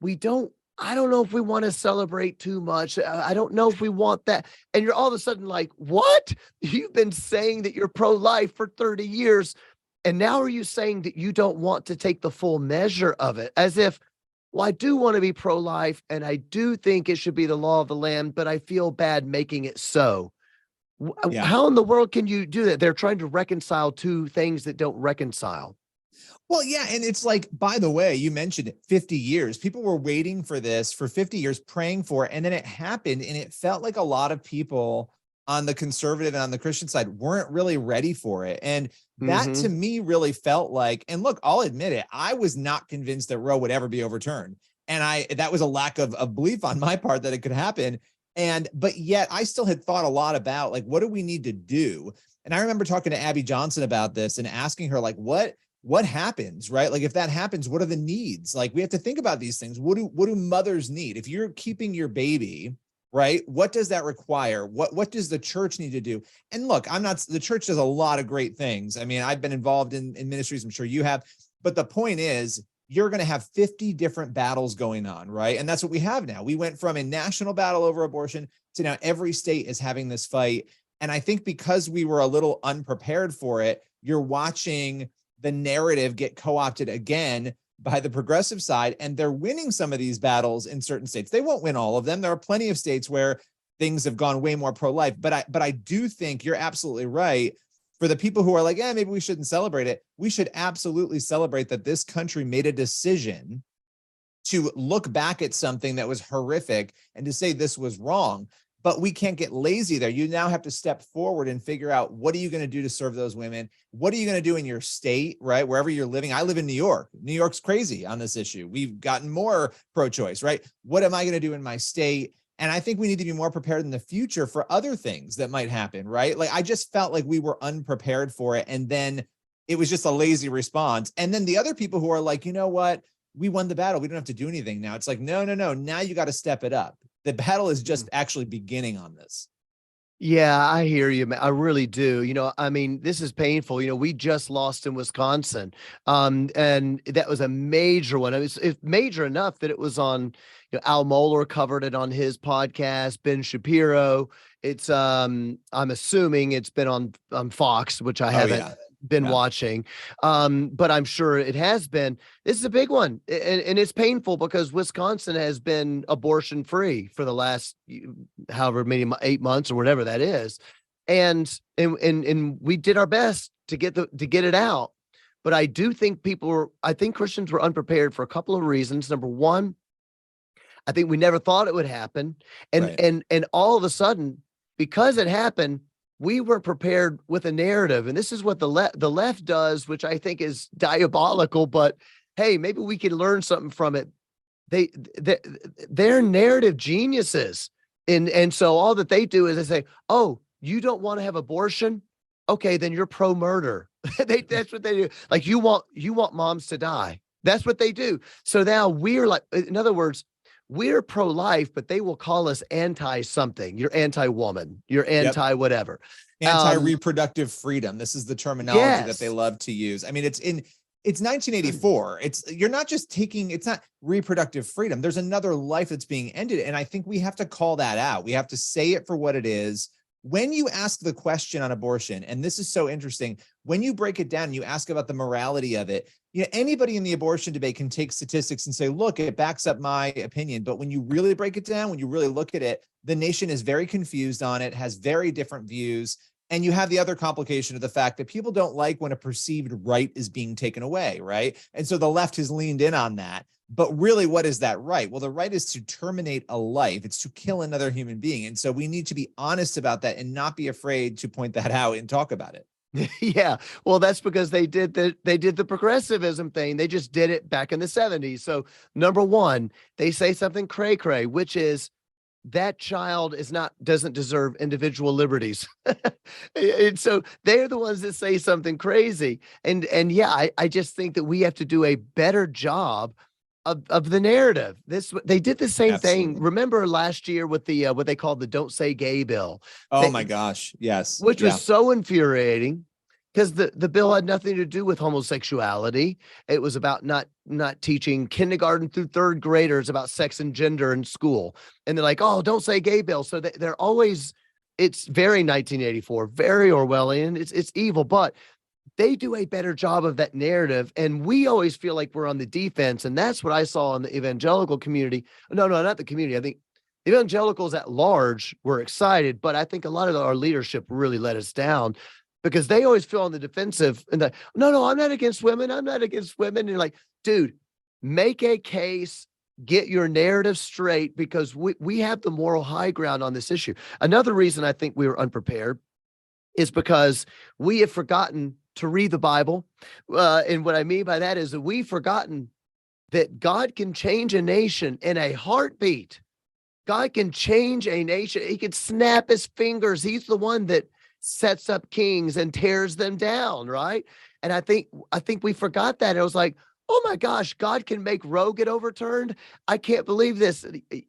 I don't know if we want to celebrate too much. I don't know if we want that. And you're all of a sudden like, what? You've been saying that you're pro-life for 30 years. And now are you saying that you don't want to take the full measure of it? As if, well, I do want to be pro-life and I do think it should be the law of the land, but I feel bad making it so. Yeah. How in the world can you do that? They're trying to reconcile two things that don't reconcile. Well, yeah. And it's like, by the way, you mentioned it, 50 years. People were waiting for this for 50 years, praying for it. And then it happened. And it felt like a lot of people on the conservative and on the Christian side weren't really ready for it. And that to me really felt like, and look, I'll admit it, I was not convinced that Roe would ever be overturned. And that was a lack of belief on my part that it could happen. But yet I still had thought a lot about like, what do we need to do? And I remember talking to Abby Johnson about this and asking her like, what happens, right? Like if that happens, what are the needs? Like we have to think about these things. What do mothers need? If you're keeping your baby, right? What does that require? What does the church need to do? And look, the church does a lot of great things. I mean, I've been involved in ministries, I'm sure you have, but the point is, you're going to have 50 different battles going on, right? And that's what we have now. We went from a national battle over abortion to now every state is having this fight. And I think because we were a little unprepared for it, you're watching the narrative get co-opted again by the progressive side, and they're winning some of these battles in certain states. They won't win all of them. There are plenty of states where things have gone way more pro-life, but I do think you're absolutely right. For the people who are like, maybe we shouldn't celebrate it, we should absolutely celebrate that this country made a decision to look back at something that was horrific and to say this was wrong. But we can't get lazy there. You now have to step forward and figure out, what are you going to do to serve those women? What are you going to do in your state, right? Wherever you're living. I live in New York. New York's crazy on this issue. We've gotten more pro-choice, right? What am I going to do in my state? And I think we need to be more prepared in the future for other things that might happen, right? Like, I just felt like we were unprepared for it. And then it was just a lazy response. And then the other people who are like, you know what? We won the battle. We don't have to do anything now. It's like, no. Now you got to step it up. The battle is just actually beginning on this. Yeah, I hear you, man. I really do. I mean, this is painful. We just lost in Wisconsin. And that was a major one. It's major enough that it was on, Al Mohler covered it on his podcast, Ben Shapiro. It's I'm assuming it's been on Fox, which I haven't been watching. But I'm sure it has been. This is a big one. And it's painful because Wisconsin has been abortion free for the last however many 8 months or whatever that is. And we did our best to get it out. But I do think I think Christians were unprepared for a couple of reasons. Number one, I think we never thought it would happen. And all of a sudden, because it happened, we weren't prepared with a narrative. And this is what the left does, which I think is diabolical, but hey, maybe we can learn something from it. They're narrative geniuses. And so all that they do is they say, oh, you don't want to have abortion? Okay, then you're pro-murder. That's what they do. Like, you want moms to die. That's what they do. So now we're like, in other words, we're pro-life, but they will call us anti-something. You're anti-woman. You're anti-whatever. Anti-reproductive freedom. This is the terminology that they love to use. I mean, it's 1984. It's not reproductive freedom. There's another life that's being ended. And I think we have to call that out. We have to say it for what it is. When you ask the question on abortion, and this is so interesting, when you break it down, you ask about the morality of it. Anybody in the abortion debate can take statistics and say, look, it backs up my opinion. But when you really break it down, when you really look at it, the nation is very confused on it, has very different views. And you have the other complication of the fact that people don't like when a perceived right is being taken away, right? And so the left has leaned in on that. But really, what is that right? Well, the right is to terminate a life. It's to kill another human being. And so we need to be honest about that and not be afraid to point that out and talk about it. Yeah. Well, that's because they did the progressivism thing. They just did it back in the 70s. So number one, they say something cray-cray, which is that child doesn't deserve individual liberties. And so they're the ones that say something crazy. And yeah, I just think that we have to do a better job of the narrative. They did the same thing. Remember last year with the what they called the "Don't Say Gay" bill? Oh my gosh, yes, which was so infuriating because the bill had nothing to do with homosexuality. It was about not teaching kindergarten through third graders about sex and gender in school. And they're like, "Oh, don't say gay bill." So they're always, it's very 1984, very Orwellian. It's evil, but they do a better job of that narrative. And we always feel like we're on the defense. And that's what I saw in the evangelical community. No, not the community. I think evangelicals at large were excited, but I think a lot of our leadership really let us down because they always feel on the defensive and no, I'm not against women. I'm not against women. And you're like, dude, make a case, get your narrative straight, because we have the moral high ground on this issue. Another reason I think we were unprepared is because we have forgotten to read the Bible. And what I mean by that is that we've forgotten that God can change a nation in a heartbeat. God can change a nation. He can snap his fingers. He's the one that sets up kings and tears them down, right? And I think we forgot that. It was like, oh my gosh, God can make Roe get overturned. I can't believe this.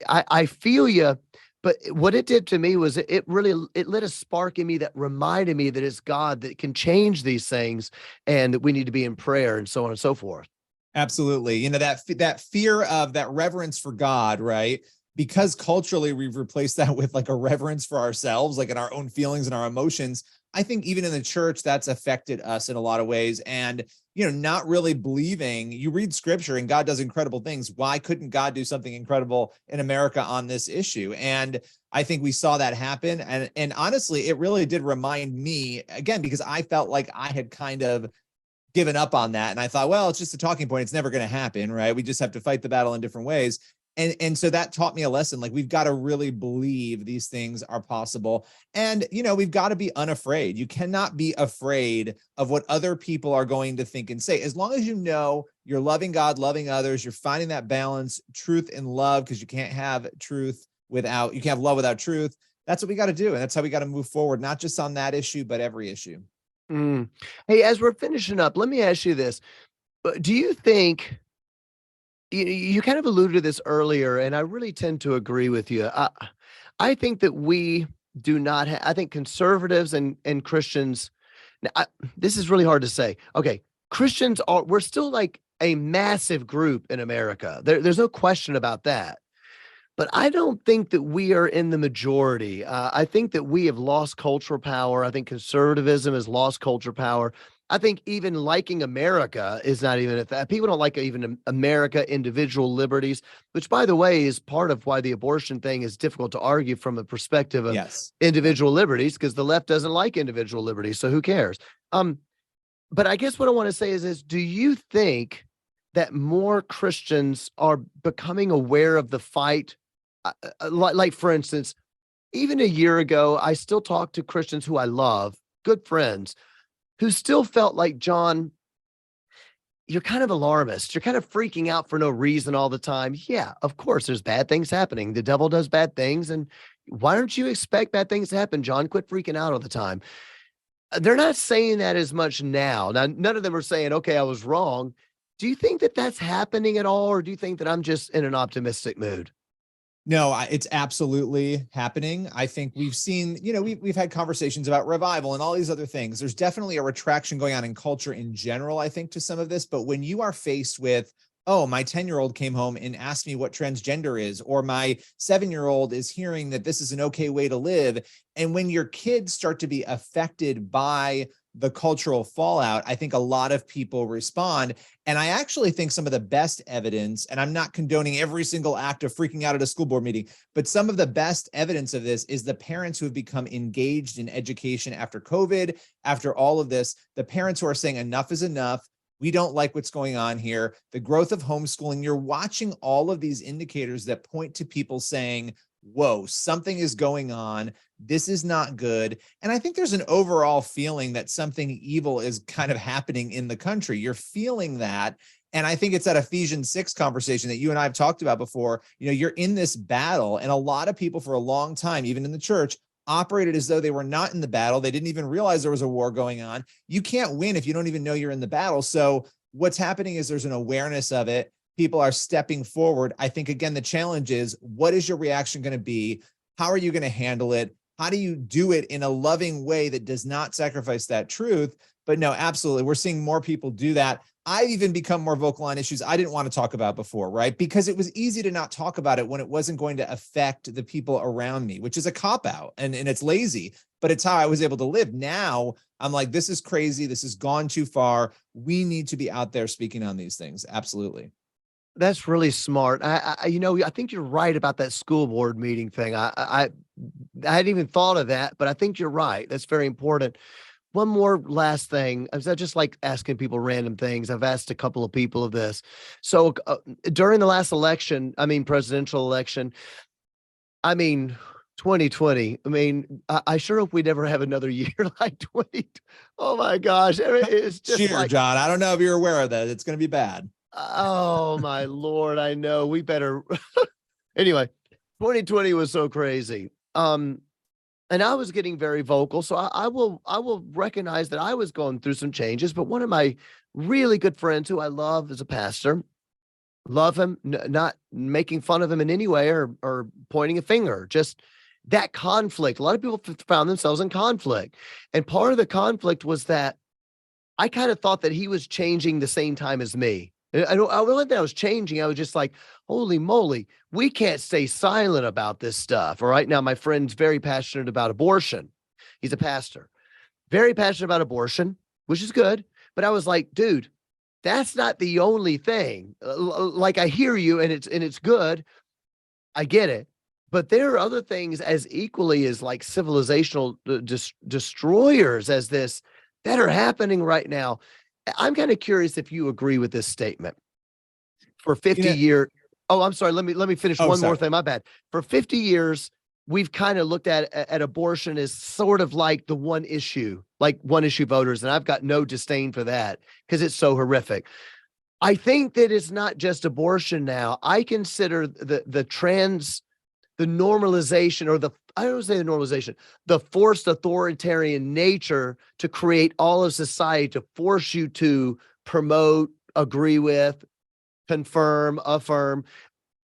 I feel you, But what it did to me was it really it lit a spark in me that reminded me that it's God that can change these things and that we need to be in prayer and so on and so forth. Absolutely. You know, that fear of that reverence for God, right? Because culturally we've replaced that with like a reverence for ourselves, like in our own feelings and our emotions. I think even in the church, that's affected us in a lot of ways. And, you know, not really believing, you read scripture and God does incredible things. Why couldn't God do something incredible in America on this issue? And I think we saw that happen. And honestly, it really did remind me again, because I felt like I had kind of given up on that. And I thought, well, it's just a talking point. It's never going to happen, right? We just have to fight the battle in different ways. And so that taught me a lesson. Like, we've got to really believe these things are possible. And, you know, we've got to be unafraid. You cannot be afraid of what other people are going to think and say. As long as you know you're loving God, loving others, you're finding that balance, truth and love, because you can't have you can't have love without truth. That's what we got to do. And that's how we got to move forward, not just on that issue, but every issue. Mm. Hey, as we're finishing up, let me ask you this. Do you think you kind of alluded to this earlier, and I really tend to agree with you. I think that we do not I think conservatives and Christians, now, this is really hard to say. Okay, we're still like a massive group in America. There's no question about that. But I don't think that we are in the majority. I think that we have lost cultural power. I think conservatism has lost cultural power. I think even liking America is not even a fact. People don't like even America, individual liberties, which, by the way, is part of why the abortion thing is difficult to argue from a perspective of Yes. individual liberties, because the left doesn't like individual liberties. So who cares? But I guess what I want to say is do you think that more Christians are becoming aware of the fight? Like, for instance, even a year ago, I still talk to Christians who I love, good friends, who still felt like, John, you're kind of alarmist. You're kind of freaking out for no reason all the time. Yeah, of course, there's bad things happening. The devil does bad things. And why don't you expect bad things to happen, John? Quit freaking out all the time. They're not saying that as much now. Now, none of them are saying, okay, I was wrong. Do you think that that's happening at all? Or do you think that I'm just in an optimistic mood? No, it's absolutely happening. I think we've seen, you know, we've had conversations about revival and all these other things. There's definitely a retraction going on in culture in general, I think, to some of this. But when you are faced with, oh, my 10-year-old came home and asked me what transgender is, or my 7-year-old is hearing that this is an okay way to live. And when your kids start to be affected by the cultural fallout, I think a lot of people respond. And I actually think some of the best evidence, and I'm not condoning every single act of freaking out at a school board meeting, but some of the best evidence of this is the parents who have become engaged in education after COVID, after all of this, the parents who are saying enough is enough. We don't like what's going on here. The growth of homeschooling, you're watching all of these indicators that point to people saying, whoa, something is going on. This is not good. And I think there's an overall feeling that something evil is kind of happening in the country. You're feeling that. And I think it's that Ephesians 6 conversation that you and I have talked about before. You know, you're in this battle, and a lot of people for a long time, even in the church, operated as though they were not in the battle. They didn't even realize there was a war going on. You can't win if you don't even know you're in the battle. So what's happening is there's an awareness of it. People are stepping forward. I think, again, the challenge is, what is your reaction going to be? How are you going to handle it? How do you do it in a loving way that does not sacrifice that truth? But no, absolutely. We're seeing more people do that. I've even become more vocal on issues I didn't want to talk about before, right? Because it was easy to not talk about it when it wasn't going to affect the people around me, which is a cop-out, and it's lazy, but it's how I was able to live. Now I'm like, this is crazy. This has gone too far. We need to be out there speaking on these things. Absolutely. That's really smart. I think you're right about that school board meeting thing. I hadn't even thought of that, but I think you're right. That's very important. One more last thing. I just like asking people random things. I've asked a couple of people of this. So during the last election, presidential election, 2020. I sure hope we never have another year like 20. Oh my gosh. It's just Cheer, like, John. I don't know if you're aware of that. It's going to be bad. oh my Lord. I know we better. Anyway, 2020 was so crazy. And I was getting very vocal. So I will recognize that I was going through some changes, but one of my really good friends who I love is a pastor. love him, not making fun of him in any way or pointing a finger, just that conflict. A lot of people found themselves in conflict. And part of the conflict was that I kind of thought that he was changing the same time as me. I wasn't that I was changing. I was just like, holy moly, we can't stay silent about this stuff. All right. Now, my friend's very passionate about abortion. He's a pastor, very passionate about abortion, which is good. But I was like, dude, that's not the only thing. Like I hear you and it's good. I get it. But there are other things as equally as like civilizational destroyers as this that are happening right now. I'm kind of curious if you agree with this statement. For You 50 know, years, oh, I'm sorry. Let me finish oh, one more sorry. thing. My bad. For 50 years, we've kind of looked at abortion as sort of like the one issue voters, and I've got no disdain for that because it's so horrific. I think that it's not just abortion now. I consider the normalization or I don't say the normalization, the forced authoritarian nature to create all of society to force you to promote, agree with, confirm, affirm,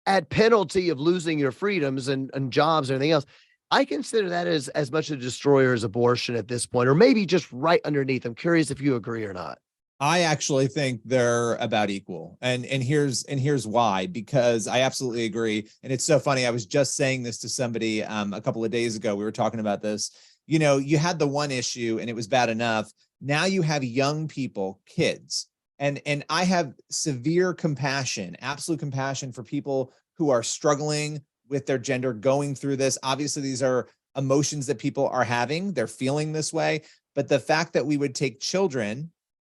at penalty of losing your freedoms and jobs and everything else. I consider that as much a destroyer as abortion at this point, or maybe just right underneath. I'm curious if you agree or not. I actually think they're about equal. And here's why, because I absolutely agree. And it's so funny. I was just saying this to somebody a couple of days ago. We were talking about this. You know, you had the one issue and it was bad enough. Now you have young people, kids. And I have severe compassion, absolute compassion for people who are struggling with their gender, going through this. Obviously, these are emotions that people are having. They're feeling this way. But the fact that we would take children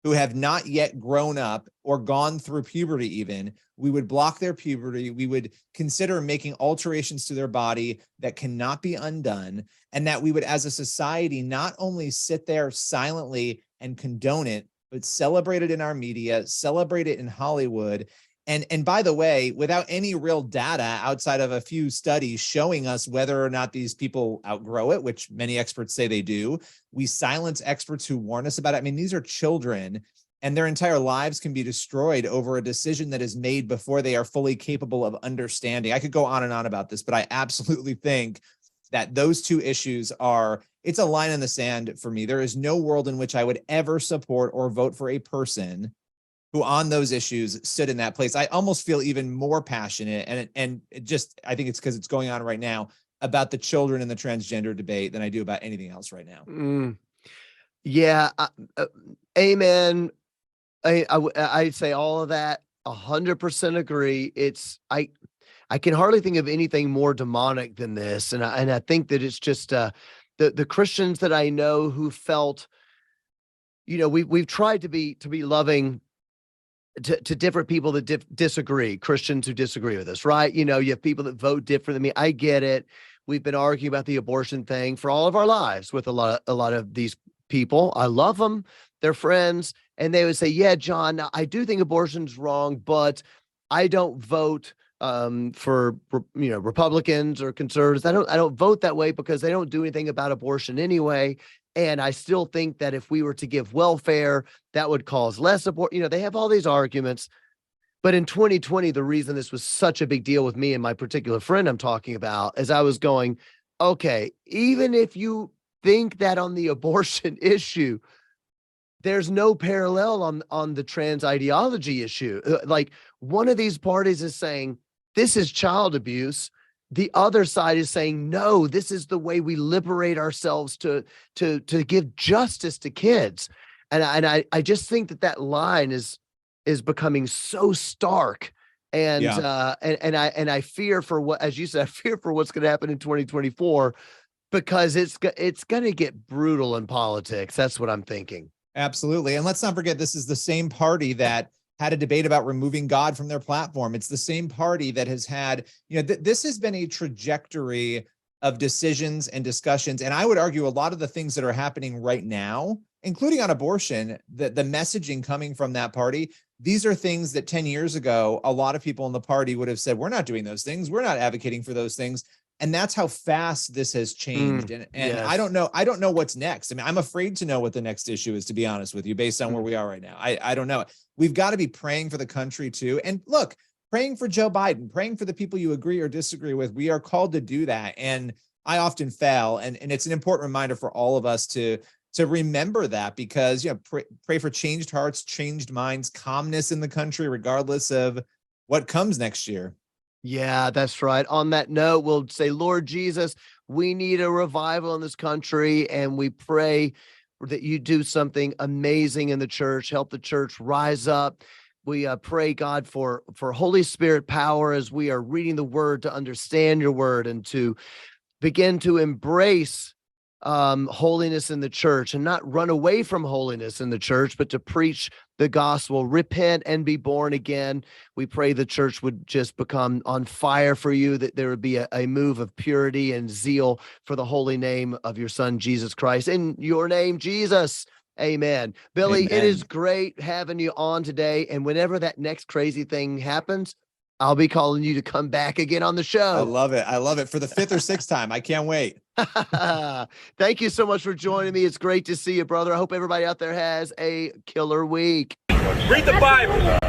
who have not yet grown up or gone through puberty even, we would block their puberty. We would consider making alterations to their body that cannot be undone. And that we would, as a society, not only sit there silently and condone it, but celebrate it in our media, celebrate it in Hollywood. And by the way, without any real data outside of a few studies showing us whether or not these people outgrow it, which many experts say they do, we silence experts who warn us about it. I mean, these are children and their entire lives can be destroyed over a decision that is made before they are fully capable of understanding. I could go on and on about this, but I absolutely think that those two issues it's a line in the sand for me. There is no world in which I would ever support or vote for a person who on those issues stood in that place. I almost feel even more passionate and it just, I think it's because it's going on right now about the children and the transgender debate than I do about anything else right now. Yeah. Amen. I'd say all of that. 100% agree. I can hardly think of anything more demonic than this. And I think that it's just, the Christians that I know who felt, we've tried to be loving to different people that disagree, Christians who disagree with us, right? You have people that vote different than me. I get it. We've been arguing about the abortion thing for all of our lives with a lot of these people. I love them. They're friends. And they would say, yeah, John, I do think abortion's wrong, but I don't vote for Republicans or conservatives. I don't vote that way because they don't do anything about abortion anyway. And I still think that if we were to give welfare, that would cause less abortion. They have all these arguments. But in 2020, the reason this was such a big deal with me and my particular friend I'm talking about is I was going, okay, even if you think that on the abortion issue, there's no parallel on the trans ideology issue. Like one of these parties is saying, this is child abuse. The other side is saying, no, this is the way we liberate ourselves to give justice to kids. And I just think that line is becoming so stark. And Yeah. I fear for what, as you said, I fear for what's going to happen in 2024 because it's going to get brutal in politics. That's what I'm thinking. Absolutely. And let's not forget, this is the same party that had a debate about removing God from their platform. It's the same party that has had, this has been a trajectory of decisions and discussions. And I would argue a lot of the things that are happening right now, including on abortion, the messaging coming from that party, these are things that 10 years ago, a lot of people in the party would have said, we're not doing those things. We're not advocating for those things. And that's how fast this has changed. And Yes. I don't know what's next. I mean, I'm afraid to know what the next issue is, to be honest with you, based on where we are right now. I don't know. We've got to be praying for the country too. And look, praying for Joe Biden, praying for the people you agree or disagree with. We are called to do that. And I often fail. And it's an important reminder for all of us to remember that, because pray for changed hearts, changed minds, calmness in the country, regardless of what comes next year. Yeah, that's right. On that note, we'll say, Lord Jesus, we need a revival in this country, and we pray that you do something amazing in the church, help the church rise up. We pray, God, for Holy Spirit power as we are reading the word, to understand your word and to begin to embrace holiness in the church, and not run away from holiness in the church, but to preach the gospel, repent and be born again. We pray the church would just become on fire for you, that there would be a move of purity and zeal for the holy name of your son, Jesus Christ. In your name, Jesus. Amen. Billy, Amen. It is great having you on today. And whenever that next crazy thing happens, I'll be calling you to come back again on the show. I love it. I love it. For the 5th or 6th time. I can't wait. Thank you so much for joining me. It's great to see you, brother. I hope everybody out there has a killer week. Read the Bible.